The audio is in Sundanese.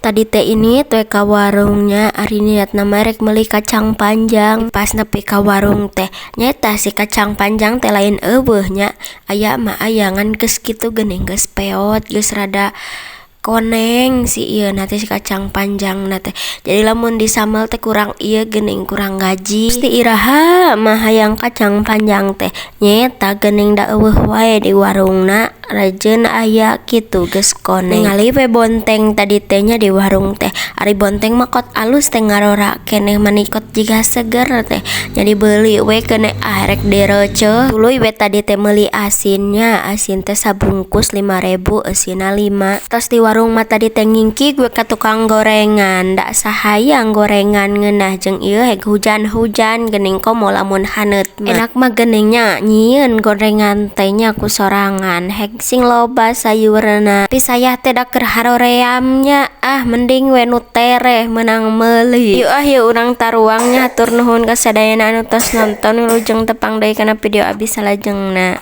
Tadi teh ini tuh ka warungnya ari niatna merek meuli kacang panjang. Pas nepi ka warung teh nyata si kacang panjang teh lain eueuh nya. Aya mah ayangan geus kitu geuning geus peot geus rada koneng si ieu nanti si kacang panjang teh. Jadi lamun disamel teh kurang ieu geuning kurang gaji. Pasti iraha mah hayang kacang panjang teh nyeta geuning da eueuh wae di warungna rajeun aya kitu geus koneng. Ningali we bonteng tadi teh nya di warung teh. Ari bonteng mah kot alus teh ngarora keneh manikot jiga seger teh. Jadi beuli we keneh rek direuceuh. Tuluy we tadi teh meuli asinnya. Asin teh sabungkus 5.000 eusina 5. Tos di warung mah tadi teh ngingki gue ka tukang gorengan. Da sahayang gorengan ngeunah jeung ieu heg hujan-hujan geuning komo lamun haneut mah. Enak mah geuningnya nyieun gorengan teh nya ku sorangan heg sing loba sayurna. Tapi saya teh da keur haroreamnya mending we nu tereh meunang meuli. Yeuh urang taruangnya hatur nuhun ka sadayana anu tos nonton wilujeng tepang deui kana video abdi salajengna.